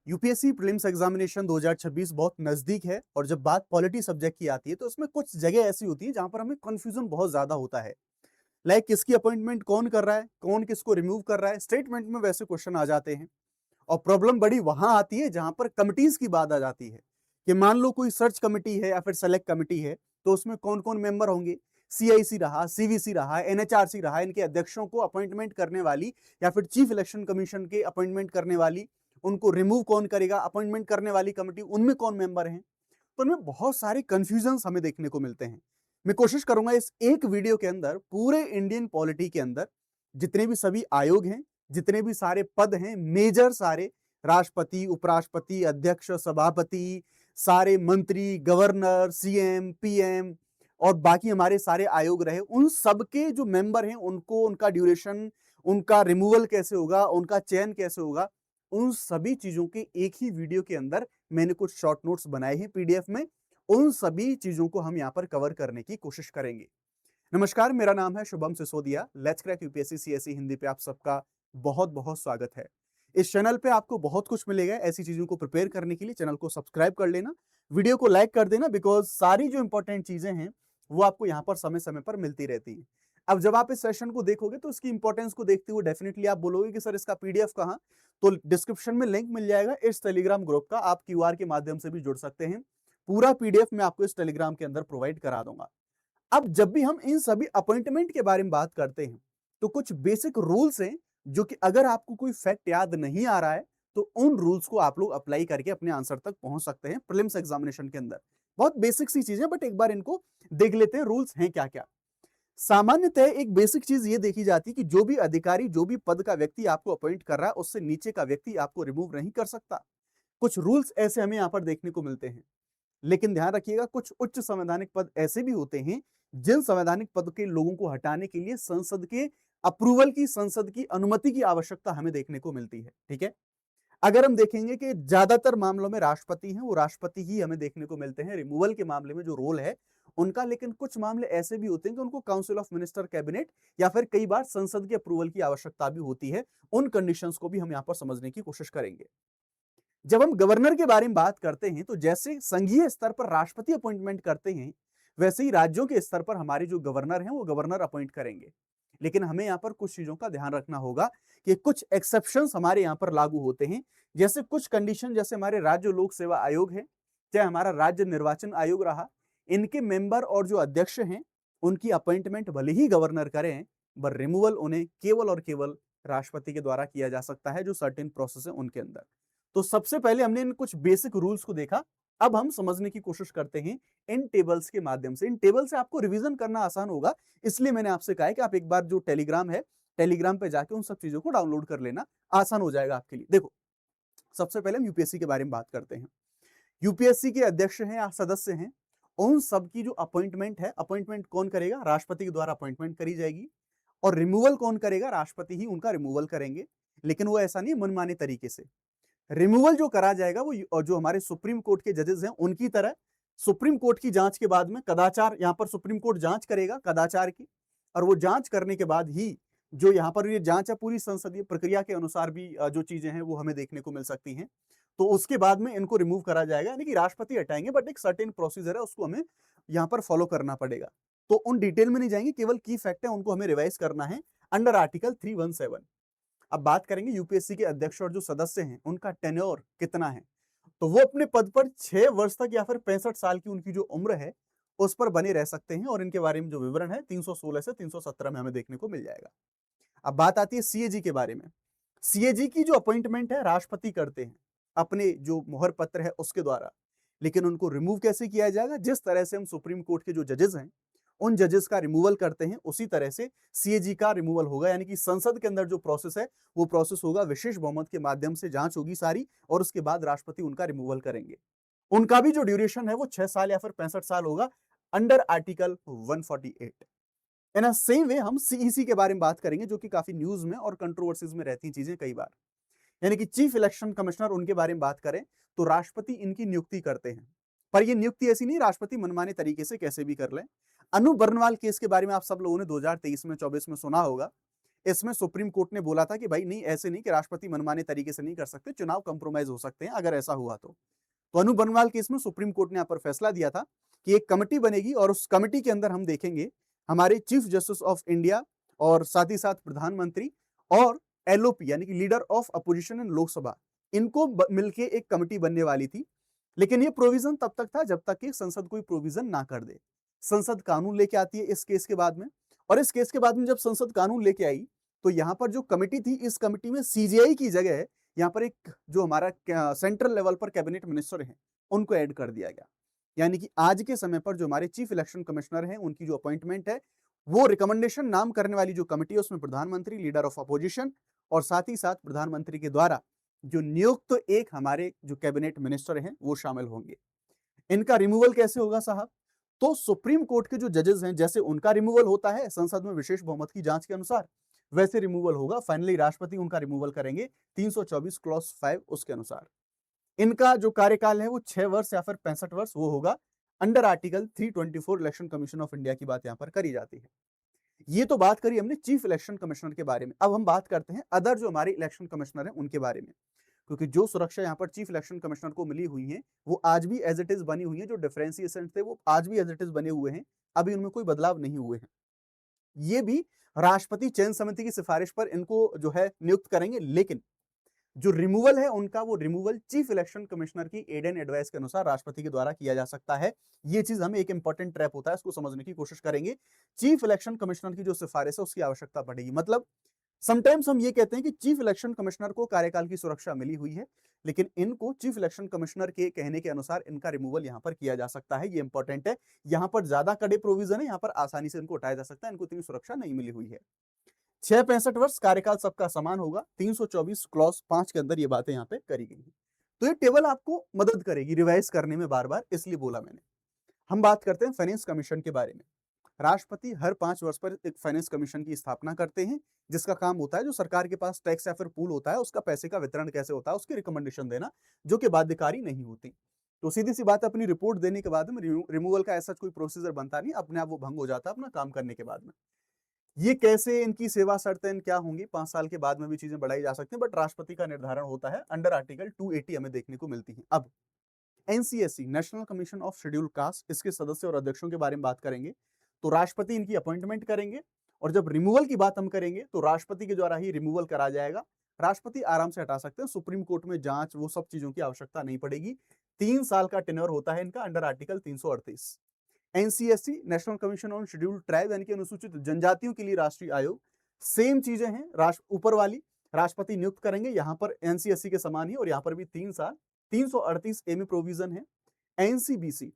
UPSC prelims examination 2026 बहुत नजदीक है और जब बात पॉलिटी सब्जेक्ट की आती है तो उसमें कुछ जगह ऐसी होती है जहां पर हमें कंफ्यूजन बहुत ज्यादा होता है। लाइक किसकी अपॉइंटमेंट कौन कर रहा है, कौन किसको रिमूव कर रहा है, स्टेटमेंट में वैसे क्वेश्चन आ जाते हैं। और प्रॉब्लम बड़ी वहां आती है जहां पर कमिटीज की बात आ जाती है कि मान लो कोई सर्च कमेटी है या फिर सेलेक्ट कमेटी है, तो उसमें कौन कौन मेंबर होंगे। सीआईसी रहा, सीवीसी रहा, एनएचआरसी रहा, इनके अध्यक्षों को अपॉइंटमेंट करने वाली या फिर चीफ इलेक्शन कमीशन के अपॉइंटमेंट करने वाली, उनको रिमूव कौन करेगा, अपॉइंटमेंट करने वाली कमेटी, उनमें कौन मेंबर हैं। तो उनमें बहुत सारे कंफ्यूजन हमें देखने को मिलते हैं। मैं कोशिश करूंगा इस एक वीडियो के अंदर पूरे इंडियन पॉलिटी के अंदर जितने भी सभी आयोग हैं, जितने भी सारे पद हैं, मेजर सारे, राष्ट्रपति, उपराष्ट्रपति, अध्यक्ष, सभापति, सारे मंत्री, गवर्नर, सीएम, पीएम और बाकी हमारे सारे आयोग रहे, उन सबके जो मेंबर हैं उनको, उनका ड्यूरेशन, उनका रिमूवल कैसे होगा, उनका चयन कैसे होगा, उन सभी चीजों के एक ही वीडियो के अंदर मैंने कुछ शॉर्ट नोट्स बनाए हैं पीडीएफ में। उन सभी चीजों को हम यहाँ पर कवर करने की कोशिश करेंगे। नमस्कार, मेरा नाम है Shubham Sisodia. Let's crack UPSC CSE Hindi पे आप सबका बहुत बहुत स्वागत है। इस चैनल पे आपको बहुत कुछ मिलेगा ऐसी चीजों को प्रिपेयर करने के लिए। चैनल को सब्सक्राइब कर लेना, वीडियो को लाइक कर देना, बिकॉज सारी जो इंपॉर्टेंट चीजें हैं वो आपको यहाँ पर समय समय पर मिलती रहती है। अब जब आप इस सेशन को देखोगे तो इसकी इंपॉर्टेंस को देखते हुए डेफिनेटली आप बोलोगे कि सर इसका पीडीएफ कहाँ। तो डिस्क्रिप्शन में लिंक मिल जाएगा इस टेलीग्राम ग्रुप का, आप क्यूआर के माध्यम से भी जुड़ सकते हैं। पूरा पीडीएफ मैं आपको इस टेलीग्राम के अंदर प्रोवाइड करा दूंगा। अब जब भी हम इन सभी अपॉइंटमेंट के बारे में बात करते हैं तो कुछ बेसिक रूल्स हैं जो कि अगर आपको कोई फैक्ट याद नहीं आ रहा है तो उन रूल्स को आप लोग अप्लाई करके अपने आंसर तक पहुंच सकते हैं प्रीलिम्स एग्जामिनेशन के अंदर। बहुत बेसिक सी चीजें, बट एक बार इनको देख लेते हैं रूल्स हैं क्या क्या। सामान्यतः एक बेसिक चीज ये देखी जाती है कि जो भी अधिकारी, जो भी पद का व्यक्ति आपको अपॉइंट कर रहा है, उससे नीचे का व्यक्ति आपको रिमूव नहीं कर सकता। कुछ रूल्स ऐसे हमें यहां पर देखने को मिलते हैं। लेकिन ध्यान रखिएगा, कुछ उच्च संवैधानिक पद ऐसे भी होते हैं जिन संवैधानिक पद के लोगों को हटाने के लिए संसद के अप्रूवल की, संसद की अनुमति की आवश्यकता हमें देखने को मिलती है। ठीक है, अगर हम देखेंगे कि ज्यादातर मामलों में राष्ट्रपति हैं, वो राष्ट्रपति ही हमें देखने को मिलते हैं रिमूवल के मामले में जो रोल है उनका। लेकिन कुछ मामले ऐसे भी होते हैं कि उनको काउंसिल ऑफ मिनिस्टर, कैबिनेट या फिर कई बार संसद के अप्रूवल की आवश्यकता भी होती है। उन कंडीशंस को भी हम यहां पर समझने की कोशिश करेंगे। जब हम गवर्नर के बारे में बात करते हैं तो जैसे संघीय स्तर पर राष्ट्रपति अपॉइंटमेंट करते हैं, वैसे ही राज्यों के स्तर पर हमारे जो गवर्नर हैं वो गवर्नर अपॉइंट करेंगे। लेकिन हमें यहाँ पर कुछ चीजों का ध्यान रखना होगा कि कुछ एक्सेप्शंस हमारे यहाँ पर लागू होते हैं। जैसे कुछ कंडीशन, जैसे हमारे राज्य लोक सेवा आयोग है, चाहे हमारा राज्य निर्वाचन आयोग रहा, इनके मेंबर और जो अध्यक्ष हैं उनकी अपॉइंटमेंट भले ही गवर्नर करें, पर रिमूवल उन्हें केवल और केवल राष्ट्रपति के द्वारा किया जा सकता है, जो सर्टेन प्रोसेस है उनके अंदर। तो सबसे पहले हमने इन कुछ बेसिक रूल्स को देखा। अब हम समझने की कोशिश करते हैं इन टेबल्स के माध्यम से। इन टेबल से आपको रिवीजन करना आसान होगा, इसलिए मैंने आपसे कहा है कि आप एक बार जो टेलीग्राम है, टेलीग्राम पे जाके उन सब चीजों को डाउनलोड कर लेना, आसान हो जाएगा आपके लिए। देखो, सबसे पहले हम यूपीएससी के बारे में बात करते हैं। यूपीएससी के अध्यक्ष हैं या सदस्य हैं, उन सबकी जो अपॉइंटमेंट है, अपॉइंटमेंट कौन करेगा? राष्ट्रपति के द्वारा अपॉइंटमेंट करी जाएगी। और रिमूवल कौन करेगा? राष्ट्रपति ही उनका रिमूवल करेंगे। लेकिन वो ऐसा नहीं मनमाने तरीके से। रिमूवल जो करा जाएगा वो जो हमारे सुप्रीम कोर्ट के जजेस हैं उनकी तरह सुप्रीम कोर्ट की जांच के बाद में कदाचार, यहां पर सुप्रीम कोर्ट जांच करेगा कदाचार की। और वो जांच करने के बाद ही जो यहां पर ये जांच है पूरी संसदीय प्रक्रिया के अनुसार भी जो चीजें हैं वो हमें देखने को मिल सकती हैं। तो उसके बाद में इनको रिमूव करा जाएगा, यानी कि राष्ट्रपति हटाएंगे, बट एक सर्टेन प्रोसीजर है, उसको हमें यहाँ पर फॉलो करना पड़ेगा। तो उन डिटेल में नहीं जाएंगे, केवल की फैक्ट है उनको हमें रिवाइज करना है अंडर आर्टिकल 317। अब बात करेंगे यूपीएससी के अध्यक्ष और जो सदस्य हैं उनका टेन्योर कितना है। तो वो अपने पद पर 6 वर्ष तक या फिर 65 साल की उनकी जो उम्र है उस पर बने रह सकते हैं। और इनके बारे में जो विवरण है 316 से 317 में हमें देखने को मिल जाएगा। अब बात आती है सीएजी के बारे में। सीएजी की जो अपॉइंटमेंट है राष्ट्रपति करते हैं अपने जो मोहर पत्र है उसके द्वारा। लेकिन उनको रिमूव कैसे किया जाएगा? जिस तरह से हम सुप्रीम कोर्ट के जो जजेस हैं उन जजेस का रिमूवल करते हैं, उसी तरह से सीएजी का रिमूवल होगा। यानी कि संसद के अंदर जो प्रोसेस है वो प्रोसेस होगा, विशेष बहुमत के माध्यम से जांच होगी सारी, और उसके बाद राष्ट्रपति उनका रिमूवल करेंगे। उनका भी जो ड्यूरेशन है वो 6 साल या फिर 65 साल होगा under article 148। In same way हम सीईसी के बारे में बात करेंगे, जो कि काफी न्यूज में और कंट्रोवर्सीज में रहती चीजें कई बार। यानी कि चीफ इलेक्शन कमिश्नर, उनके बारे में बात करें तो राष्ट्रपति इनकी नियुक्ति करते हैं। पर ये नियुक्ति ऐसी नहीं राष्ट्रपति मनमाने तरीके से कैसे भी कर लें। अनु बर्नवाल केस के बारे में आप सब लोगों ने 2023 में 24 में सुना होगा। इसमें सुप्रीम कोर्ट ने बोला था कि भाई नहीं, ऐसे नहीं कि राष्ट्रपति मनमाने तरीके से नहीं कर सकते, चुनाव कंप्रोमाइज हो सकते हैं अगर ऐसा हुआ तो अनु बनवाल केस में सुप्रीम कोर्ट ने यहाँ पर फैसला दिया था कि एक कमेटी बनेगी और उस कमेटी के अंदर हम देखेंगे हमारे चीफ जस्टिस ऑफ इंडिया और साथ ही साथ प्रधानमंत्री और एलओपी यानी कि leader of opposition in Lok Sabha, इनको मिलके एक कमेटी बनने वाली थी। लेकिन ये प्रोविजन तब तक था जब तक कि संसद कोई प्रोविजन ना कर दे। संसद कानून लेके आती है इस केस के बाद में, और इस केस के बाद में जब संसद कानून लेके आई तो यहाँ पर जो कमेटी थी, इस कमेटी में सीजीआई की जगह यहाँ पर एक जो हमारा सेंट्रल लेवल पर कैबिनेट मिनिस्टर हैं उनको ऐड कर दिया गया। यानी कि आज के समय पर जो हमारे चीफ इलेक्शन कमिश्नर हैं उनकी जो अपॉइंटमेंट है, वो रिकमेंडेशन नाम करने वाली जो कमेटी है उसमें प्रधानमंत्री, लीडर ऑफ अपोजिशन और साथ ही साथ प्रधानमंत्री के द्वारा जो नियुक्त एक हमारे जो कैबिनेट मिनिस्टर हैं वो शामिल होंगे। इनका रिमूवल कैसे होगा साहब? तो सुप्रीम कोर्ट के जो जजेस हैं, जैसे उनका रिमूवल होता है संसद में विशेष बहुमत की जांच के अनुसार, वैसे रिमूवल होगा। फाइनली राष्ट्रपति उनका रिमूवल करेंगे 324 क्लॉज 5 उसके अनुसार। इनका जो कार्यकाल है वो 6 वर्ष या फिर 65 वर्ष वो होगा। Under article 324 election commission of India की बात यहां पर करी जाती है। ये तो बात करी हमने चीफ इलेक्शन कमिश्नर के बारे में। अब हम बात करते हैं अदर जो हमारे इलेक्शन कमिश्नर हैं उनके बारे में, क्योंकि जो सुरक्षा यहाँ पर चीफ इलेक्शन कमिश्नर को मिली हुई है वो आज भी एज इट इज बनी हुई है। जो डिफरेंशिएशन थे वो आज भी एज इट इज बने हुए हैं, अभी उनमें कोई बदलाव नहीं हुए हैं। ये भी राष्ट्रपति चयन समिति की सिफारिश पर इनको जो है नियुक्त करेंगे, लेकिन जो रिमूवल है उनका, वो रिमूवल चीफ इलेक्शन कमिश्नर की एड एंड एडवाइस के अनुसार राष्ट्रपति के द्वारा किया जा सकता है। ये चीज हमें एक इंपॉर्टेंट ट्रैप होता है, इसको समझने की कोशिश करेंगे। चीफ इलेक्शन कमिश्नर की जो सिफारिश है उसकी आवश्यकता पड़ेगी। मतलब समटाइम्स हम ये कहते हैं कि चीफ इलेक्शन कमिश्नर को कार्यकाल की सुरक्षा मिली हुई है, लेकिन इनको चीफ इलेक्शन कमिश्नर के कहने के अनुसार इनका रिमूवल यहां पर किया जा सकता है। ये इंपॉर्टेंट है, यहां पर ज्यादा कड़े प्रोविजन है, यहां पर आसानी से इनको उठाया जा सकता है, इनको इतनी सुरक्षा नहीं मिली हुई है। 6-65 वर्ष कार्यकाल सबका समान होगा। 324 क्लॉज 5 के अंदर ये बातें यहाँ पे करी गई हैं। तो ये टेबल आपको मदद करेगी रिवाइज करने में, बार बार इसलिए बोला मैंने। हम बात करते हैं फाइनेंस कमीशन के बारे में। राष्ट्रपति हर 5 वर्ष पर एक फाइनेंस कमीशन की स्थापना करते हैं, जिसका काम होता है जो सरकार के पास टैक्स या फिर पूल होता है उसका पैसे का वितरण कैसे होता है उसकी रिकमेंडेशन देना, जो कि बाध्यकारी नहीं होती। तो सीधी सी बात है, अपनी रिपोर्ट देने के बाद में रिमूवल का ऐसा कोई प्रोसीजर बनता नहीं, अपने आप वो भंग हो जाता है अपना काम करने के बाद में। ये कैसे इनकी सेवा शर्तें क्या होंगी, 5 साल के बाद में भी चीजें बढ़ाई जा सकती हैं, बट राष्ट्रपति का निर्धारण होता है अंडर आर्टिकल 280 हमें देखने को मिलती है। अब NCSC, national commission of scheduled caste, इसके सदस्य और अध्यक्षों के बारे में बात करेंगे तो राष्ट्रपति इनकी अपॉइंटमेंट करेंगे, और जब रिमूवल की बात हम करेंगे तो राष्ट्रपति के द्वारा ही रिमूवल करा जाएगा। राष्ट्रपति आराम से हटा सकते हैं, सुप्रीम कोर्ट में जांच वो सब चीजों की आवश्यकता नहीं पड़ेगी। 3 साल का टेन्योर होता है इनका under article 338। NCSC, national commission on scheduled tribe यानी कि अनुसूचित जनजातियों के लिए राष्ट्रीय आयोग, सेम चीजें हैं। ऊपर वाली राष्ट्रपति नियुक्त करेंगे, यहां पर एनसीएससी के समान ही, और यहां पर भी 3 साल। 338 ए में प्रोविजन है। एनसीबीसी,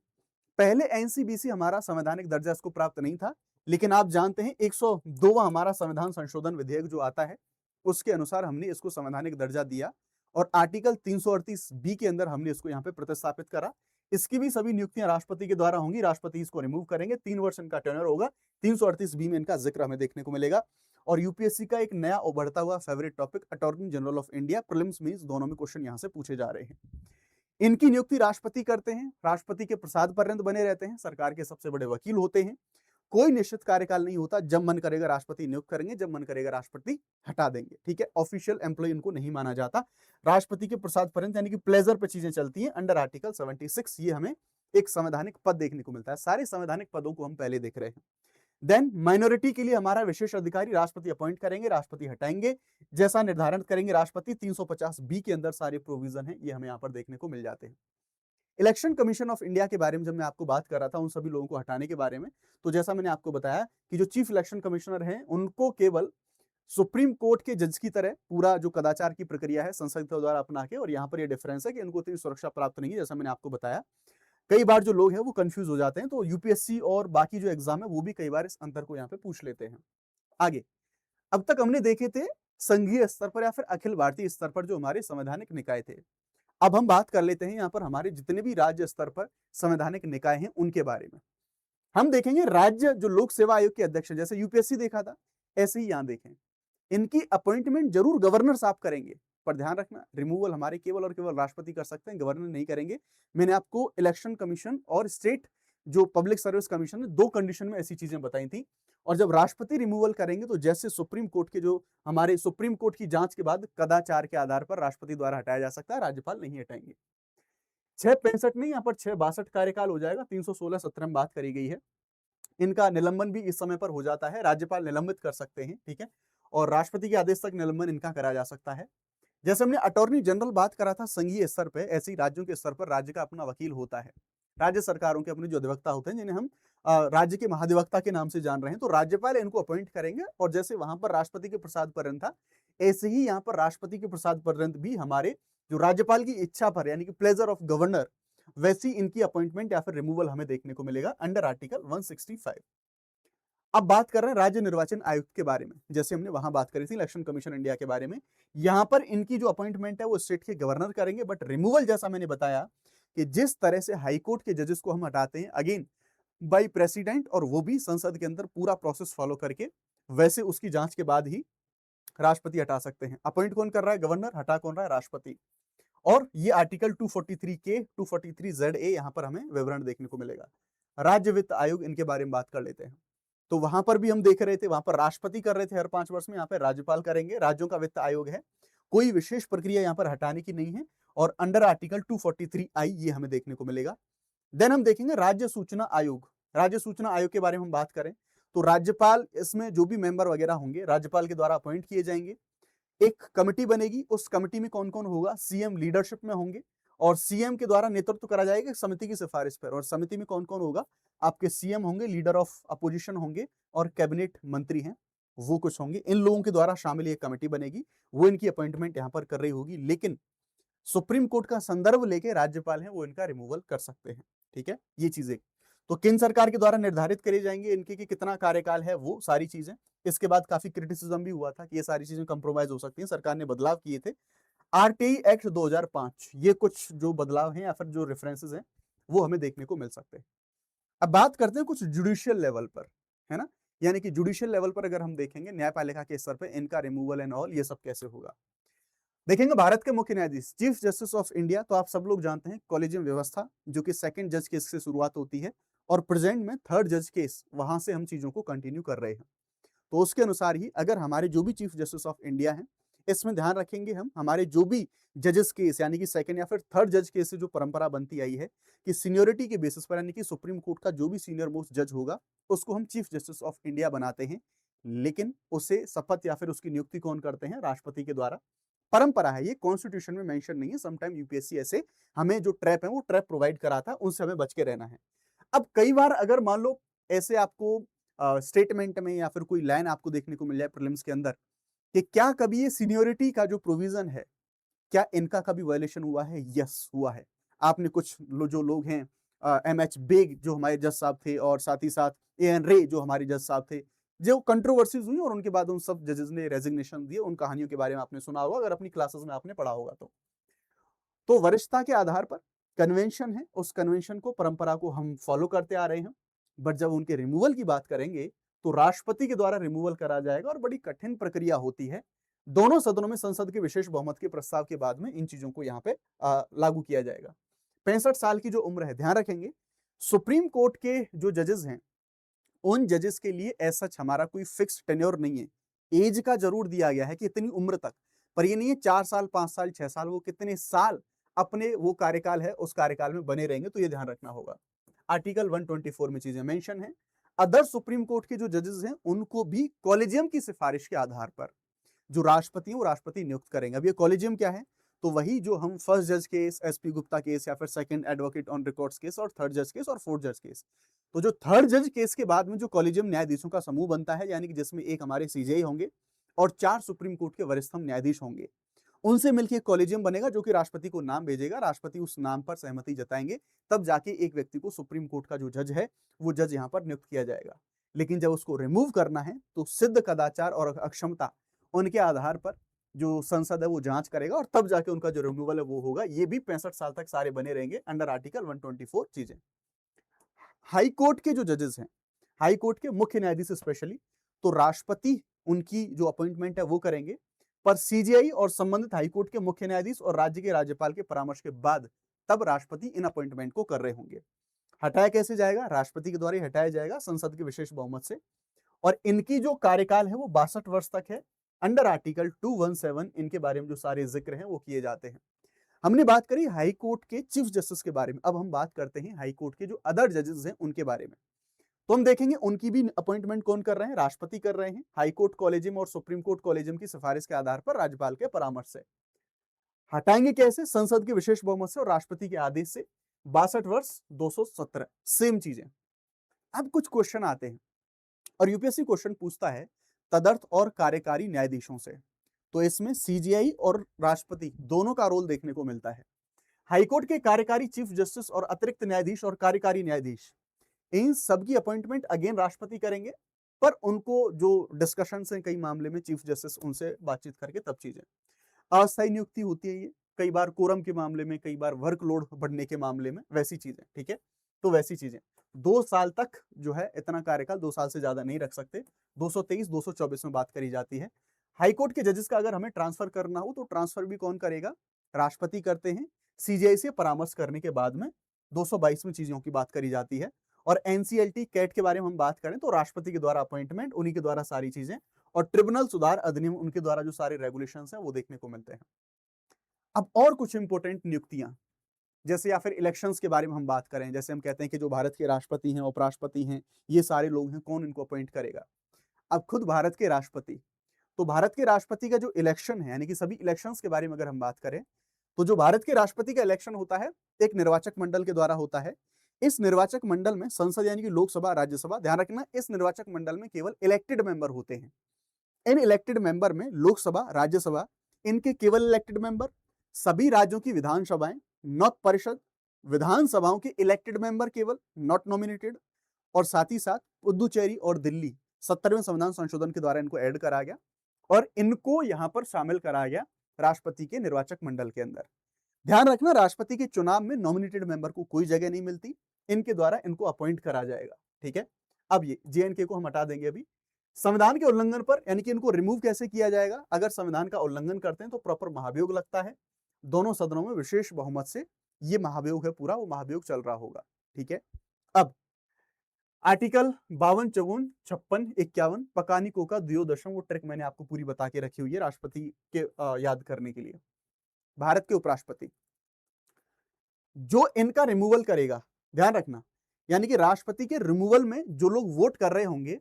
पहले एनसीबीसी हमारा संवैधानिक दर्जा इसको प्राप्त नहीं था, लेकिन आप जानते हैं 102वां हमारा संविधान संशोधन विधेयक जो आता है उसके अनुसार हमने इसको संवैधानिक दर्जा दिया, और आर्टिकल 338 बी के अंदर हमने इसको यहाँ पे प्रतिस्थापित करा। इसकी भी सभी नियुक्तियां राष्ट्रपति के द्वारा होंगी, राष्ट्रपति इसको रिमूव करेंगे। 3 वर्ष इनका टेन्योर होगा। 338 बी में इनका जिक्र हमें देखने को मिलेगा। और यूपीएससी का एक नया उभरता हुआ favourite topic, attorney general of India, prelims mains दोनों में क्वेश्चन यहां से पूछे जा रहे हैं। इनकी नियुक्ति राष्ट्रपति करते हैं, राष्ट्रपति के प्रसाद पर्यंत बने रहते हैं, सरकार के सबसे बड़े वकील होते हैं। कोई निश्चित कार्यकाल नहीं होता, जब मन करेगा राष्ट्रपति नियुक्त करेंगे, जब मन करेगा राष्ट्रपति हटा देंगे। ठीक है, ऑफिशियल एम्प्लॉय इनको नहीं माना जाता। राष्ट्रपति के प्रसाद पर्यंत यानी कि प्लेजर पे चीजें चलती हैं अंडर आर्टिकल 76। ये हमें एक संवैधानिक पद देखने को मिलता है। सारे संवैधानिक पदों को हम पहले देख रहे हैं। देन माइनॉरिटी के लिए हमारा विशेष अधिकारी राष्ट्रपति अपॉइंट करेंगे, राष्ट्रपति हटाएंगे, जैसा निर्धारण करेंगे राष्ट्रपति। 350 बी के अंदर सारे प्रोविजन है, ये हमें यहाँ पर देखने को मिल जाते हैं। इलेक्शन कमीशन ऑफ इंडिया के बारे में जब मैं आपको बात कर रहा था उन सभी लोगों को हटाने के बारे में, तो जैसा मैंने आपको बताया कि जो चीफ इलेक्शन कमिश्नर हैं उनको केवल सुप्रीम कोर्ट के जज की तरह पूरा जो कदाचार की प्रक्रिया है संसद के द्वारा अपना के, और यहाँ पर ये डिफरेंस है कि इनको इतनी सुरक्षा प्राप्त नहीं है, जैसा मैंने आपको बताया। कई बार जो लोग हैं वो कंफ्यूज हो जाते हैं, तो यूपीएससी और बाकी जो एग्जाम है वो भी कई बार इस अंतर को यहाँ पे पूछ लेते हैं। आगे, अब तक हमने देखे थे संघीय स्तर पर या फिर अखिल भारतीय स्तर पर जो हमारे संवैधानिक निकाय थे। अब हम बात कर लेते हैं यहाँ पर हमारे जितने भी राज्य स्तर पर संवैधानिक निकाय हैं उनके बारे में। हम देखेंगे राज्य जो लोक सेवा आयोग के अध्यक्ष, जैसे यूपीएससी देखा था, ऐसे ही यहाँ देखें। इनकी अपॉइंटमेंट जरूर गवर्नर साहब करेंगे, पर ध्यान रखना रिमूवल हमारे केवल और केवल राष्ट्रपति कर सकते हैं, गवर्नर नहीं करेंगे। मैंने आपको इलेक्शन कमीशन और स्टेट जो पब्लिक सर्विस कमीशन ने 2 कंडीशन में ऐसी चीजें बताई थी। और जब राष्ट्रपति रिमूवल करेंगे तो जैसे सुप्रीम कोर्ट के जो हमारे सुप्रीम कोर्ट की जांच के बाद कदाचार के आधार पर राष्ट्रपति द्वारा हटाया जा सकता है, राज्यपाल नहीं हटाएंगे। 665 नहीं, यहाँ पर 662 कार्यकाल हो जाएगा। 316-17 में बात करी गई है। इनका निलंबन भी इस समय पर हो जाता है, राज्यपाल निलंबित कर सकते हैं, ठीक है, और राष्ट्रपति के आदेश तक निलंबन इनका करा जा सकता है। जैसे हमने अटॉर्नी जनरल बात करा था संघीय स्तर पे, ऐसे ही राज्यों के स्तर पर राज्य का अपना वकील होता है। राज्य सरकारों के अपने जो अधिवक्ता होते हैं, जिन्हें हम राज्य के महाधिवक्ता के नाम से जान रहे हैं, तो राज्यपाल इनको अपॉइंट करेंगे। और जैसे वहां पर राष्ट्रपति के प्रसाद पर्यंत था, ऐसे ही यहाँ पर राष्ट्रपति के प्रसाद पर्यंत भी हमारे जो राज्यपाल की इच्छा पर, यानी कि प्लेजर ऑफ गवर्नर, वैसी इनकी अपॉइंटमेंट या फिर रिमूवल हमें देखने को मिलेगा अंडर आर्टिकल 165। अब बात कर रहे हैं राज्य निर्वाचन आयुक्त के बारे में। जैसे हमने वहां बात करी थी इलेक्शन कमीशन इंडिया के बारे में, यहां पर इनकी जो अपॉइंटमेंट है वो स्टेट के गवर्नर करेंगे। बट रिमूवल जैसा मैंने बताया कि जिस तरह से हाईकोर्ट के जजेस को हम हटाते हैं अगेन बाई प्रेसिडेंट, और वो भी संसद के अंदर पूरा प्रोसेस फॉलो करके, वैसे उसकी जांच के बाद ही राष्ट्रपति हटा सकते हैं। अपॉइंट कौन कर रहा है? गवर्नर। हटा कौन रहा है? राष्ट्रपति। और ये आर्टिकल 243 के 243 ZA यहां पर हमें विवरण देखने को मिलेगा। राज्य वित्त आयोग, इनके बारे में बात कर लेते हैं। तो वहां पर भी हम देख रहे थे, वहां पर राष्ट्रपति कर रहे थे हर 5 वर्ष में, यहाँ पे राज्यपाल करेंगे। राज्यों का वित्त आयोग है, कोई विशेष प्रक्रिया यहाँ पर हटाने की नहीं है। और अंडर आर्टिकल 243I ये हमें देखने को मिलेगा। देन हम देखेंगे राज्य सूचना आयोग। राज्य सूचना आयोग के बारे में हम बात करें तो राज्यपाल, इसमें जो भी मेंबर वगैरह होंगे राज्यपाल के द्वारा अपॉइंट किए जाएंगे। एक कमिटी बनेगी, उस कमिटी में कौन कौन होगा? सीएम लीडरशिप में होंगे, और सीएम के द्वारा नेतृत्व करा जाएगा समिति की सिफारिश पर। और समिति में कौन कौन होगा? आपके सीएम होंगे, लीडर ऑफ अपोजिशन होंगे, और कैबिनेट मंत्री हैं वो कुछ होंगे। इन लोगों के द्वारा शामिल एक कमेटी बनेगी, वो इनकी अपॉइंटमेंट यहाँ पर कर रही होगी। लेकिन सुप्रीम कोर्ट का संदर्भ लेके राज्यपाल हैं वो इनका रिमूवल कर सकते हैं, ठीक है। ये चीजें तो केंद्र सरकार के द्वारा निर्धारित करी जाएंगे इनके कि कितना कार्यकाल है, वो सारी चीजें। इसके बाद काफी क्रिटिसिज्म भी हुआ था कि ये सारी चीजें कंप्रोमाइज हो सकती हैं, सरकार ने बदलाव किए थे। आरटीई एक्ट 2005, ये कुछ जो बदलाव हैं या फिर जो रेफरेंसेस हैं वो हमें देखने को मिल सकते हैं। अब बात करते हैं कुछ जुडिशियल लेवल पर, है ना, यानी कि जुडिशियल लेवल पर अगर हम देखेंगे न्यायपालिका के स्तर पर इनका रिमूवल एंड ऑल ये सब कैसे होगा। देखेंगे भारत के मुख्य न्यायाधीश चीफ जस्टिस ऑफ इंडिया, तो आप सब लोग जानते हैं कॉलेजियम व्यवस्था, जो कि सेकंड जज केस से शुरुआत होती है और प्रेजेंट में थर्ड जज केस, वहां से हम चीजों को कंटिन्यू कर रहे हैं। तो उसके अनुसार ही अगर हमारे जो भी चीफ जस्टिस ऑफ इंडिया हैं, इसमें ध्यान रखेंगे हम हमारे जो भी जजेस केस यानी कि सेकंड या फिर थर्ड जज केस से जो परंपरा बनती आई है कि सीनियोरिटी के बेसिस पर, यानी कि सुप्रीम कोर्ट का जो भी सीनियर मोस्ट जज होगा उसको हम चीफ जस्टिस ऑफ इंडिया बनाते हैं। लेकिन उसे शपथ या फिर उसकी नियुक्ति कौन करते हैं? राष्ट्रपति के द्वारा। परंपरा है, ये कॉन्स्टिट्यूशन में मेंशन नहीं है। समटाइम यूपीएससी ऐसे हमें जो ट्रैप है वो ट्रैप प्रोवाइड कराता है, उनसे हमें बच के रहना है। अब कई बार अगर मान लो ऐसे आपको स्टेटमेंट में या फिर कोई लाइन आपको देखने को मिल जाए प्रीलिम्स के अंदर कि क्या कभी ये सीनियोरिटी का जो प्रोविजन है, क्या इनका कभी वायलेशन हुआ है? यस, हुआ है। आपने कुछ जो लोग हैं, MH बेग जो हमारे जज साहब थे, और साथ ही साथ AN रे जो हमारे जज साहब थे, जो कंट्रोवर्सीज हुई और उनके बाद उन सब जजेस ने रेजिग्नेशन दिए, उन कहानियों के बारे में आपने सुना होगा अगर अपनी क्लासेस में आपने पढ़ा होगा तो वरिष्ठता के आधार पर कन्वेंशन है, उस कन्वेंशन को, परंपरा को हम फॉलो करते आ रहे हैं। बट जब उनके रिमूवल की बात करेंगे तो राष्ट्रपति के द्वारा रिमूवल करा जाएगा, और बड़ी कठिन प्रक्रिया होती है। दोनों सदनों में संसद के विशेष बहुमत के प्रस्ताव के बाद में इन चीजों को यहाँ पे लागू किया जाएगा। 65 साल की जो उम्र है, ध्यान रखेंगे सुप्रीम कोर्ट के जो जजेस हैं उन जजेस के लिए ऐसा हमारा कोई फिक्स टेन्योर नहीं है। एज का जरूर दिया गया है कि इतनी उम्र तक, पर ये नहीं है 4 साल 5 साल 6 साल, वो कितने साल अपने वो कार्यकाल है उस कार्यकाल में बने रहेंगे, तो ये ध्यान रखना होगा। आर्टिकल 124 में चीजें मेंशन है। अदर सुप्रीम कोर्ट के जो जजेस हैं उनको भी कॉलेजियम की सिफारिश के आधार पर जो राष्ट्रपति है वो राष्ट्रपति नियुक्त करेंगे। अब ये कॉलेजियम क्या है? तो वही जो हम फर्स्ट जज केस, SP गुप्ता केस, या फिर second advocate on records case, और थर्ड जज केस और फोर्थ जज केस। तो जो थर्ड जज केस के बाद में जो कॉलेजियम न्यायाधीशों का समूह बनता है, यानी कि जिसमें एक हमारे CJI होंगे और 4 सुप्रीम कोर्ट के वरिष्ठतम न्यायाधीश होंगे, उनसे मिलकर एक कॉलेजियम बनेगा जो कि राष्ट्रपति को नाम भेजेगा। राष्ट्रपति उस नाम पर सहमति जताएंगे, तब जाके एक व्यक्ति को सुप्रीम कोर्ट का जो जज है वो जज यहाँ पर नियुक्त किया जाएगा। लेकिन जब उसको रिमूव करना है तो सिद्ध कदाचार और अक्षमता, उनके आधार पर जो संसद है वो जांच करेगा, और तब जाके उनका जो रिमूवल है वो होगा। ये भी 65 साल तक सारे बने रहेंगे अंडर आर्टिकल 124 चीजें। हाई कोर्ट के जो जजेस हैं, हाई कोर्ट के मुख्य न्यायाधीश स्पेशली, तो राष्ट्रपति उनकी जो अपॉइंटमेंट है वो करेंगे, पर CJI और संबंधित हाई कोर्ट के मुख्य न्यायाधीश और राज्य के राज्यपाल के परामर्श के बाद तब राष्ट्रपति इन अपॉइंटमेंट को कर रहे होंगे। हटाया कैसे जाएगा? राष्ट्रपति के द्वारा ही हटाया जाएगा संसद के विशेष बहुमत से। और इनकी जो कार्यकाल है वो 62 वर्ष तक है। अंडर आर्टिकल 217 इनके बारे में जो सारे जिक्र हैं वो किए जाते हैं। हमने बात करी हाई कोर्ट के चीफ जस्टिस के बारे में, अब हम बात करते हैं हाई कोर्ट के जो अदर जजेस हैं उनके बारे में। तो हम देखेंगे उनकी भी अपॉइंटमेंट कौन कर रहे हैं? राष्ट्रपति कर रहे हैं। हाई कोर्ट कॉलेजियम और सुप्रीम कोर्ट कॉलेजियम की सिफारिश के आधार पर राज्यपाल के परामर्श से। हटाएंगे कैसे? संसद के विशेष बहुमत से और राष्ट्रपति के आदेश से। 62 वर्ष 217 सेम चीजें। अब कुछ क्वेश्चन आते हैं और यूपीएससी क्वेश्चन पूछता है तदर्थ और कार्यकारी न्यायाधीशों से, तो इसमें सीजीआई और राष्ट्रपति दोनों का रोल देखने को मिलता है। हाईकोर्ट के कार्यकारी चीफ जस्टिस और अतिरिक्त न्यायाधीश और कार्यकारी न्यायाधीश, इन सबकी अपॉइंटमेंट अगेन राष्ट्रपति करेंगे, पर उनको जो डिस्कशन है कई मामले में चीफ जस्टिस उनसे बातचीत करके तब चीजें। अस्थायी नियुक्ति होती है ये, कई बार कोरम के मामले में, कई बार वर्कलोड बढ़ने के मामले में, वैसी चीजें। ठीक है, तो वैसी चीजें 2 साल तक जो है, इतना कार्यकाल 2 साल से ज्यादा नहीं रख सकते। 223 224 में बात करी जाती है। हाईकोर्ट के जजेस का अगर हमें ट्रांसफर करना हो तो ट्रांसफर भी कौन करेगा? राष्ट्रपति करते हैं। सीजीआई से परामर्श करने के बाद में 222 में चीजों की बात करी जाती है। और एनसीएलटी कैट के बारे में हम बात करें तो राष्ट्रपति के द्वारा अपॉइंटमेंट, उन्हीं के द्वारा सारी चीजें, और ट्रिब्यूनल सुधार अधिनियम उनके द्वारा जो सारे रेगुलेशंस हैं वो देखने को मिलते हैं। अब और कुछ इंपॉर्टेंट नियुक्तियां, जैसे या फिर इलेक्शंस के बारे में हम बात करें, जैसे हम कहते हैं कि जो भारत के राष्ट्रपति हैं, उपराष्ट्रपति हैं, ये सारे लोग हैं, कौन इनको अपॉइंट करेगा? अब खुद भारत के राष्ट्रपति, तो भारत के राष्ट्रपति का जो इलेक्शन है, यानी कि सभी इलेक्शंस के बारे में अगर हम बात करें, तो जो भारत के राष्ट्रपति का इलेक्शन होता है एक निर्वाचक मंडल के द्वारा होता है। इस निर्वाचक मंडल में संसद यानी कि लोकसभा, राज्यसभा, ध्यान रखना इस निर्वाचक मंडल में केवल इलेक्टेड मेंबर होते हैं। इन इलेक्टेड मेंबर में लोकसभा, राज्यसभा, इनके केवल इलेक्टेड मेंबर, सभी राज्यों की विधानसभाएं, नॉट परिषद, विधानसभाओं के इलेक्टेड मेंबर केवल, नॉट नॉमिनेटेड, और साथ ही साथ पुदुचेरी और दिल्ली 70वें संविधान संशोधन के द्वारा इनको ऐड करा गया और इनको यहां पर शामिल कराया गया राष्ट्रपति के निर्वाचक मंडल के अंदर। ध्यान रखना, राष्ट्रपति के चुनाव में नॉमिनेटेड मेंबर को कोई जगह नहीं मिलती, इनके द्वारा इनको अपॉइंट करा जाएगा। ठीक है, अब ये जेएनके को हम हटा देंगे अभी। संविधान के उल्लंघन पर, यानी कि इनको रिमूव कैसे किया जाएगा? अगर संविधान का उल्लंघन करते हैं तो प्रॉपर महाभियोग लगता है, दोनों सदनों में विशेष बहुमत से ये महाभियोग है पूरा, वो महाभियोग चल रहा होगा। ठीक है, अब आर्टिकल 52, 54, 56, 51 पकानिको का द्वयोदशम, वो ट्रिक मैंने आपको पूरी बता के रखी हुई है राष्ट्रपति के याद करने के लिए। भारत के उपराष्ट्रपति जो इनका रिमूवल करेगा, ध्यान रखना, यानी कि राष्ट्रपति के रिमूवल में जो लोग वोट कर रहे होंगे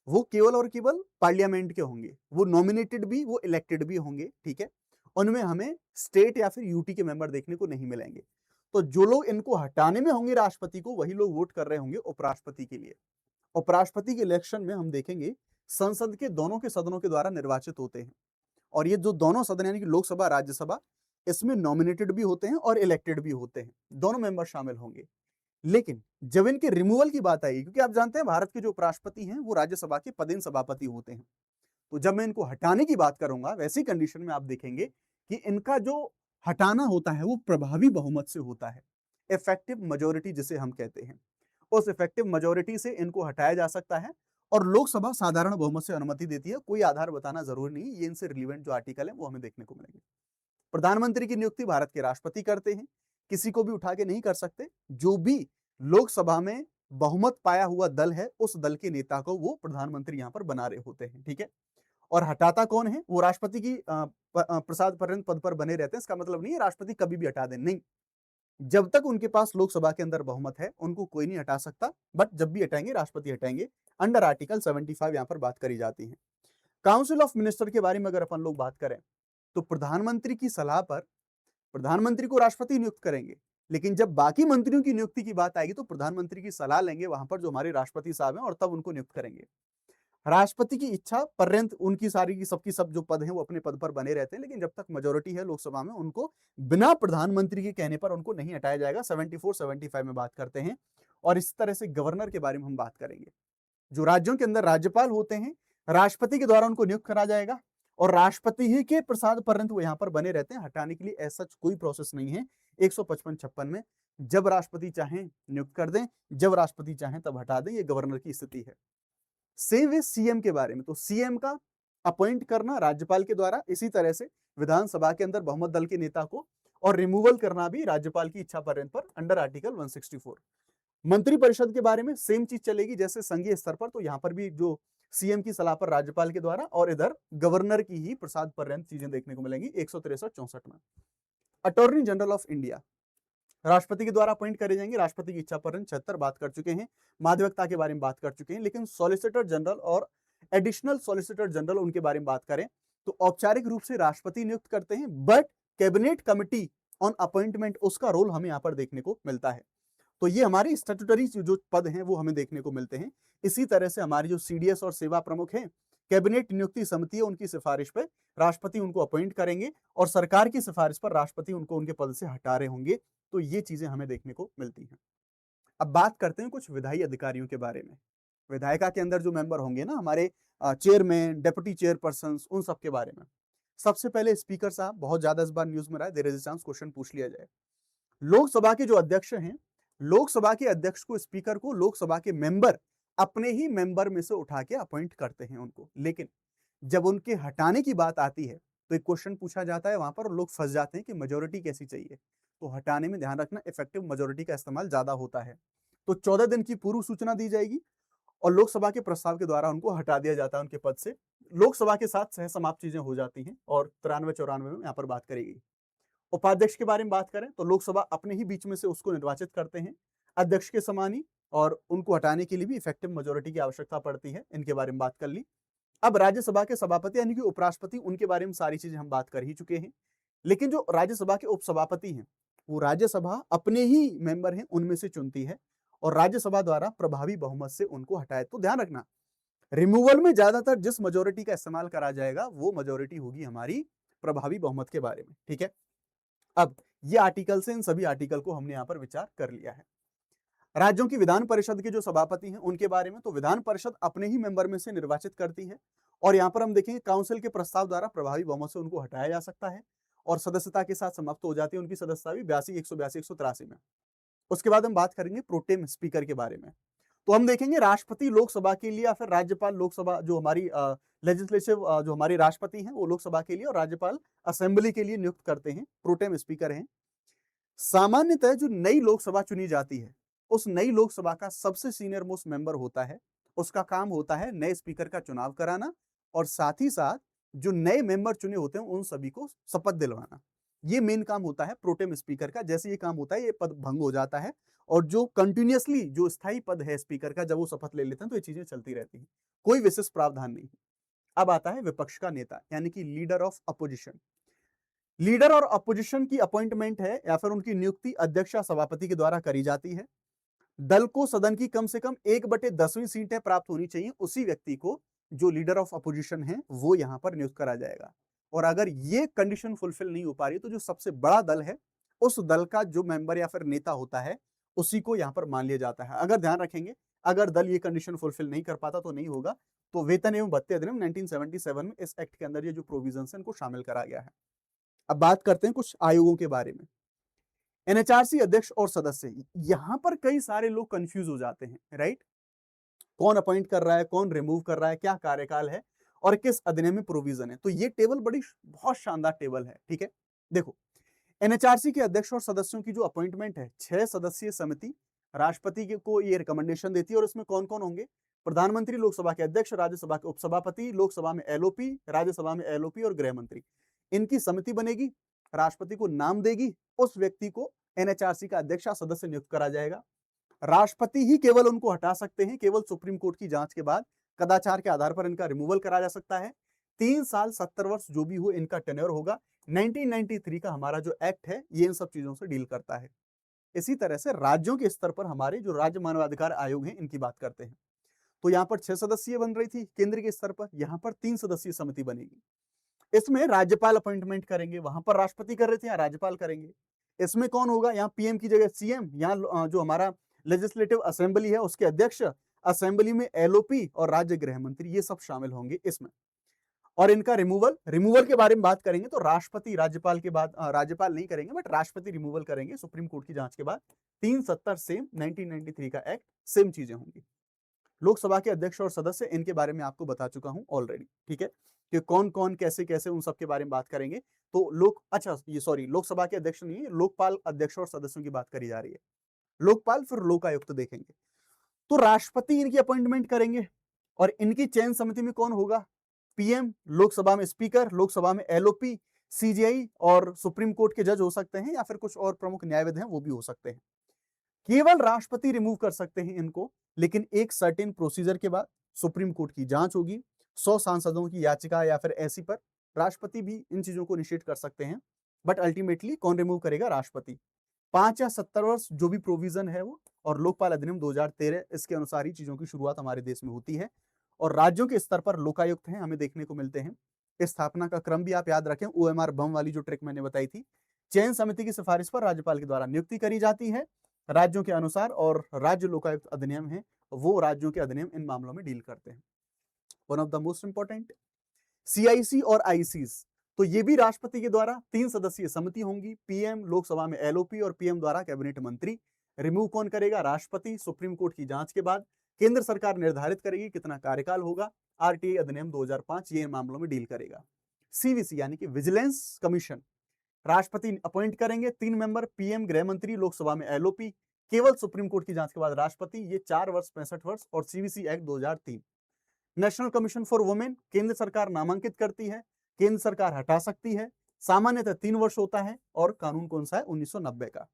वो केवल और केवल पार्लियामेंट के होंगे, वो नॉमिनेटेड भी, वो इलेक्टेड भी होंगे। ठीक है, उनमें हमें स्टेट या फिर यूटी के मेंबर देखने को नहीं मिलेंगे। तो जो लोग इनको हटाने में होंगे राष्ट्रपति को, वही लोग वोट कर रहे होंगे उपराष्ट्रपति के लिए। उपराष्ट्रपति के इलेक्शन में हम देखेंगे संसद के दोनों के सदनों के द्वारा निर्वाचित होते हैं, और ये जो दोनों सदन यानी कि लोकसभा, राज्यसभा, इसमें नॉमिनेटेड भी होते हैं और इलेक्टेड भी होते हैं, दोनों मेंबर शामिल होंगे। लेकिन जब इनके रिमूवल की बात आएगी, क्योंकि आप जानते हैं भारत के जो उपराष्ट्रपति हैं वो राज्यसभा के पदेन सभापति होते हैं, तो जब मैं इनको हटाने की बात करूंगा वैसी कंडीशन में आप देखेंगे कि इनका जो हटाना होता है वो प्रभावी बहुमत से होता है, इफेक्टिव मेजोरिटी जिसे हम कहते हैं। उस इफेक्टिव मेजोरिटी से इनको हटाया जा सकता है और लोकसभा साधारण बहुमत से अनुमति देती है। कोई आधार बताना जरूरी नहीं, ये इनसे रिलेवेंट जो आर्टिकल है वो हमें देखने को मिलेंगे। प्रधानमंत्री की नियुक्ति भारत के राष्ट्रपति करते हैं, किसी को भी उठा के नहीं कर सकते। जो भी लोकसभा में बहुमत पाया हुआ दल है उस दल के नेता को वो प्रधानमंत्री यहां पर बना रहे होते हैं। ठीक है, और हटाता कौन है? वो राष्ट्रपति की प्रसाद पर्यंत पद पर बने रहते हैं। इसका मतलब नहीं है राष्ट्रपति कभी भी हटा दें, नहीं, जब तक उनके पास लोकसभा के अंदर बहुमत है उनको कोई नहीं हटा सकता, बट जब भी हटाएंगे राष्ट्रपति हटाएंगे। अंडर आर्टिकल 75 यहां पर बात करी जाती है। काउंसिल ऑफ मिनिस्टर के बारे में अगर अपन लोग बात करें तो प्रधानमंत्री की सलाह पर प्रधानमंत्री को राष्ट्रपति नियुक्त करेंगे, लेकिन जब बाकी मंत्रियों की नियुक्ति की बात आएगी तो प्रधानमंत्री की सलाह लेंगे वहां पर जो हमारे राष्ट्रपति साहब हैं और तब उनको नियुक्त करेंगे। राष्ट्रपति की इच्छा पर्यंत उनकी सारी की सबकी सब जो पद हैं वो अपने पद पर बने रहते हैं, लेकिन जब तक मेजोरिटी है लोकसभा में उनको बिना प्रधानमंत्री के कहने पर उनको नहीं हटाया जाएगा। 74, 75 में बात करते हैं। और इस तरह से गवर्नर के बारे में हम बात करेंगे। जो राज्यों के अंदर राज्यपाल होते हैं, राष्ट्रपति के द्वारा उनको नियुक्त करा जाएगा और राष्ट्रपति ही के प्रसाद पर्यंत वो यहां पर बने रहते हैं। हटाने के लिए ऐसा कोई प्रोसेस नहीं है। 155, 56 में जब राष्ट्रपति चाहें नियुक्त कर दें, जब राष्ट्रपति चाहें तब हटा दें, ये गवर्नर की स्थिति है। सेम है सीएम के बारे में, तो सीएम का अपॉइंट करना राज्यपाल के द्वारा, इसी तरह से विधानसभा के अंदर बहुमत दल के नेता को, और रिमूवल करना भी राज्यपाल की इच्छा पर्यंत पर अंडर आर्टिकल 164। मंत्रिपरिषद के बारे में सेम चीज चलेगी जैसे संघीय स्तर पर, तो यहाँ पर भी जो सीएम की सलाह पर राज्यपाल के द्वारा और इधर गवर्नर की ही प्रसाद पर्यंत चीजें देखने को मिलेंगी 163-64 में। अटॉर्नी जनरल ऑफ इंडिया राष्ट्रपति के द्वारा अपॉइंट करे जाएंगे, राष्ट्रपति की इच्छा पर 76 बात कर चुके हैं, माध्यमिकता के बारे में बात कर चुके हैं, लेकिन सॉलिसिटर जनरल और एडिशनल सॉलिसिटर जनरल उनके बारे में बात करें तो औपचारिक रूप से राष्ट्रपति नियुक्त करते हैं, but cabinet committee on appointment उसका रोल हमें यहाँ पर देखने को मिलता है। तो ये हमारी स्टैट्यूटरी जो पद हैं वो हमें देखने को मिलते हैं। इसी तरह से हमारी जो सीडीएस और सेवा प्रमुख हैं, कैबिनेट नियुक्ति समिति है, उनकी सिफारिश पर राष्ट्रपति उनको अपॉइंट करेंगे और सरकार की सिफारिश पर राष्ट्रपति उनको उनके पद से हटा रहे होंगे। तो ये चीजें हमें देखने को मिलती हैं। अब बात करते हैं कुछ विधायी अधिकारियों के बारे में। विधायिका के अंदर जो मेंबर होंगे ना हमारे चेयरमैन, डेप्यूटी चेयरपर्सन, उन सब के बारे में। सबसे पहले स्पीकर साहब बहुत ज्यादा इस बार न्यूज में रहा है, there is a chance question पूछ लिया जाए। लोकसभा के जो अध्यक्ष हैं, लोकसभा के अध्यक्ष को, स्पीकर को लोकसभा के मेंबर अपने ही मेंबर में से उठा के अपॉइंट करते हैं उनको, लेकिन जब उनके हटाने की बात आती है तो एक क्वेश्चन पूछा जाता है वहां पर, लोग फंस जाते हैं कि मेजोरिटी कैसी चाहिए। तो हटाने में ध्यान रखना इफेक्टिव मेजोरिटी का इस्तेमाल ज्यादा होता है। तो 14 दिन की पूर्व सूचना दी जाएगी और लोकसभा के प्रस्ताव के द्वारा उनको हटा दिया जाता है उनके पद से। लोकसभा के साथ सह समाप्त चीजें हो जाती हैं और 93-94 में यहाँ पर बात करेगी। उपाध्यक्ष के बारे में बात करें तो लोकसभा अपने ही बीच में से उसको निर्वाचित करते हैं अध्यक्ष के समान ही, और उनको हटाने के लिए भी इफेक्टिव मेजोरिटी की आवश्यकता पड़ती है। इनके बारे में बात कर ली। अब राज्यसभा के सभापति यानी कि उपराष्ट्रपति, उनके बारे में सारी चीजें हम बात कर ही चुके हैं, लेकिन जो राज्यसभा के उपसभापति हैं वो राज्यसभा अपने ही मेंबर हैं उनमें से चुनती है और राज्यसभा द्वारा प्रभावी बहुमत से उनको हटाए। तो ध्यान रखना, रिमूवल में ज्यादातर जिस मेजोरिटी का इस्तेमाल करा जाएगा वो मेजोरिटी होगी हमारी प्रभावी बहुमत के बारे में। ठीक है, अब ये आर्टिकल से इन सभी आर्टिकल को हमने यहाँ पर विचार कर लिया है। राज्यों की विधान परिषद के जो सभापति हैं उनके बारे में, तो विधान परिषद अपने ही मेंबर में से निर्वाचित करती है और यहाँ पर हम देखेंगे काउंसिल के प्रस्ताव द्वारा प्रभावी बहुमत से उनको हटाया जा सकता है और सदस्यता के साथ समाप्त हो जाती है उनकी सदस्यता भी 82, 182, 183 में। उसके बाद हम बात करेंगे प्रोटेम स्पीकर के बारे में। तो हम देखेंगे राष्ट्रपति लोकसभा के लिए या फिर राज्यपाल लोकसभा, जो हमारी लेजिस्लेटिव जो हमारी राष्ट्रपति हैं वो लोकसभा के लिए और राज्यपाल असेंबली के लिए नियुक्त करते हैं, प्रोटेम स्पीकर हैं। सामान्यतः जो नई लोकसभा चुनी जाती है उस नई लोकसभा का सबसे सीनियर मोस्ट मेंबर होता है, उसका काम होता है नए स्पीकर का चुनाव कराना और साथ ही साथ जो नए मेंबर चुने होते हैं उन सभी को शपथ दिलवाना। ये मेन काम होता है प्रोटेम स्पीकर का। जैसे ये काम होता है ये पद भंग हो जाता है और जो कंटिन्यूअसली जो स्थायी पद है स्पीकर का, जब वो शपथ ले लेते हैं तो ये चीजें चलती रहती हैं, कोई विशेष प्रावधान नहीं। अब आता है विपक्ष का नेता यानी कि लीडर ऑफ अपोजिशन। लीडर और अपोजिशन की अपॉइंटमेंट है या फिर उनकी नियुक्ति अध्यक्ष या सभापति के द्वारा करी जाती है। दल को सदन की कम से कम 1/10वीं सीटें प्राप्त होनी चाहिए, उसी व्यक्ति को जो लीडर ऑफ अपोजिशन है वो यहां पर नियुक्त करा जाएगा। और अगर ये कंडीशन फुलफिल नहीं हो पा रही तो जो सबसे बड़ा दल है उस दल का जो मेंबर या फिर नेता होता है उसी को यहां पर मान लिया जाता है। अगर ध्यान रखेंगे, अगर दल ये कंडीशन फुलफिल नहीं कर पाता तो नहीं होगा। तो वेतन एवं भत्ते अधिनियम 1977 में इस एक्ट के अंदर ये जो प्रोविजन है इनको शामिल करा गया है। अब बात करते हैं कुछ आयोगों के बारे में। एनएचआरसी अध्यक्ष और सदस्य, यहां पर कई सारे लोग कंफ्यूज हो जाते हैं, राइट? कौन अपॉइंट कर रहा है, कौन रिमूव कर रहा है, क्या कार्यकाल है और किस अधिनियम में प्रोविजन है। तो ये टेबल बहुत शानदार टेबल है। ठीक है, देखो एनएचआरसी के अध्यक्ष और सदस्यों की जो अपॉइंटमेंट है, 6 सदस्यीय समिति राष्ट्रपति को ये रिकमेंडेशन देती है और इसमें कौन कौन होंगे? प्रधानमंत्री, लोकसभा के अध्यक्ष, राज्यसभा के उपसभापति, लोकसभा में एलओपी, राज्यसभा में एलओपी और गृह मंत्री। इनकी समिति बनेगी, राष्ट्रपति को नाम देगी, उस व्यक्ति को एनएचआरसी का अध्यक्ष या सदस्य नियुक्त करा जाएगा। राष्ट्रपति ही केवल उनको हटा सकते हैं, केवल सुप्रीम कोर्ट की जांच के बाद कदाचार के आधार पर इनका रिमूवल करा जा सकता है। 3 साल 70 वर्ष जो भी हो इनका टेन्योर होगा। 1993 का हमारा जो एक्ट है ये इन सब चीजों से डील करता है। इसी तरह से राज्यों के स्तर पर हमारे जो राज्य मानवाधिकार आयोग हैं इनकी बात करते हैं। तो यहाँ पर 6 सदस्यीय बन रही थी केंद्र के स्तर पर, यहाँ पर 3 सदस्यीय समिति बनेगी। इसमें राज्यपाल अपॉइंटमेंट करेंगे, वहां पर राष्ट्रपति कर रहे थे, यहाँ राज्यपाल करेंगे। इसमें कौन होगा? यहाँ पीएम की जगह सीएम, यहाँ जो हमारा लेजिस्लेटिव असेंबली है उसके अध्यक्ष, असेंबली में एलओपी और राज्य गृह मंत्री, ये सब शामिल होंगे इसमें। और इनका रिमूवल के बारे में बात करेंगे तो राष्ट्रपति राज्यपाल के बाद, राज्यपाल नहीं करेंगे बट राष्ट्रपति रिमूवल करेंगे सुप्रीम कोर्ट की जांच के बाद। 370 सेम, 1993 का एक्ट सेम चीजें होंगी। लोकसभा के अध्यक्ष और सदस्य, इनके बारे में आपको बता चुका हूं ऑलरेडी। ठीक है, कि कौन कौन कैसे कैसे उन सब के बारे में बात करेंगे। तो लोकसभा के अध्यक्ष नहीं है, लोकपाल अध्यक्ष और सदस्यों की बात करी जा रही है। लोकपाल फिर लोकायुक्त देखेंगे। तो राष्ट्रपति इनकी अपॉइंटमेंट करेंगे और इनकी चयन समिति में कौन होगा? पीएम, लोकसभा में स्पीकर, लोकसभा में एलओपी, सीजेआई और सुप्रीम कोर्ट के जज हो सकते हैं या फिर कुछ और प्रमुख न्यायविद हैं वो भी हो सकते हैं। केवल राष्ट्रपति रिमूव कर सकते हैं इनको, लेकिन एक सर्टेन प्रोसीजर के बाद सुप्रीम कोर्ट की जांच होगी, 100 सांसदों की याचिका या फिर ऐसी पर राष्ट्रपति भी इन चीजों को निषेध कर सकते हैं। बट अल्टीमेटली कौन रिमूव करेगा? राष्ट्रपति। 5 या 70 वर्ष जो भी प्रोविजन है वो, और लोकपाल अधिनियम 2013 इसके अनुसार ही चीजों की शुरुआत हमारे देश में होती है। और राज्यों के स्तर पर लोकायुक्त हैं, हमें देखने को मिलते हैं। स्थापना का क्रम भी आप याद रखें, ओएमआर बम वाली जो ट्रिक मैंने बताई थी। चयन समिति की सिफारिश पर राज्यपाल के द्वारा नियुक्ति करी जाती है राज्यों के अनुसार, और राज्य लोकायुक्त अधिनियम है वो राज्यों के अधिनियम इन मामलों में डील करते हैं। One of the most important, CIC और आईसीस, तो ये भी राष्ट्रपति के द्वारा 3 सदस्यीय समिति होंगी। पीएम, लोकसभा में एलओपी और पीएम द्वारा कैबिनेट मंत्री। रिमूव कौन करेगा? राष्ट्रपति। सुप्रीम कोर्ट की जांच के बाद केंद्र सरकार निर्धारित करेगी कितना कार्यकाल होगा। आरटीआई अधिनियम 2005 ये इन मामलों में डील करेगा। सीवीसी यानी कि विजिलेंस कमीशन, राष्ट्रपति अपॉइंट करेंगे 3 मेंबर, पीएम, गृह मंत्री, लोकसभा में एलओपी, केवल सुप्रीम कोर्ट की जांच के बाद राष्ट्रपति। ये 4 वर्ष 65 वर्ष। और CVC act 2003। National commission for women, केंद्र सरकार नामांकित करती है, केंद्र सरकार हटा सकती है, सामान्यतः 3 वर्ष होता है। और कानून कौन सा है? 1990 का।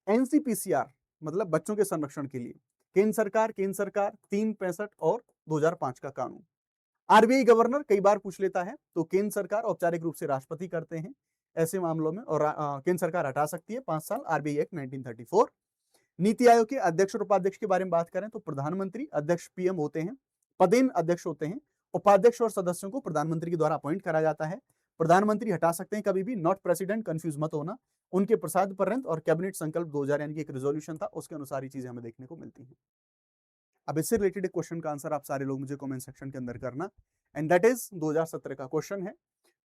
एनसीपीसीआर मतलब बच्चों के संरक्षण के लिए केंद्र सरकार 3, 65 और 2005 का कानून। आरबीआई गवर्नर कई बार पूछ लेता है, तो केंद्र सरकार औपचारिक रूप से राष्ट्रपति करते हैं ऐसे मामलों में, और केंद्र सरकार हटा सकती है 5 साल। RBI act 1934। नीति आयोग के अध्यक्ष और उपाध्यक्ष के बारे में बात करें तो प्रधानमंत्री, अध्यक्ष पीएम होते हैं, पदेन अध्यक्ष होते हैं। उपाध्यक्ष और सदस्यों को प्रधानमंत्री के द्वारा अपॉइंट करा जाता है। प्रधानमंत्री हटा सकते हैं कभी भी, नॉट प्रेसिडेंट, कंफ्यूज मत होना। उनके प्रसाद पर्यंत, और कैबिनेट संकल्प 2000 यानी कि एक रेजोल्यूशन था, उसके अनुसार ही चीजें हमें देखने को मिलती हैं। अब इससे रिलेटेड एक क्वेश्चन का आंसर आप सारे लोग मुझे कमेंट सेक्शन के अंदर करना, एंड दैट इज 2017 का क्वेश्चन है।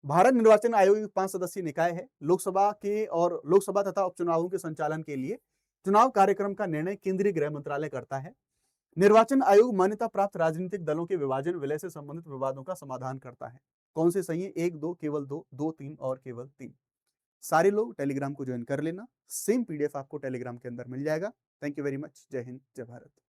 भारत निर्वाचन आयोग एक 5 सदस्यीय निकाय है। लोकसभा के और लोकसभा तथा उपचुनावों के संचालन के लिए चुनाव कार्यक्रम का निर्णय केंद्रीय गृह मंत्रालय करता है। निर्वाचन आयोग मान्यता प्राप्त राजनीतिक दलों के विभाजन विलय से संबंधित विवादों का समाधान करता है। कौन से सही है? 1, 2, केवल 2, 2, 3 और केवल 3। सारे लोग टेलीग्राम को ज्वाइन कर लेना। सेम पीडीएफ आपको टेलीग्राम के अंदर मिल जाएगा। Thank you very much. जय हिंद, जय भारत।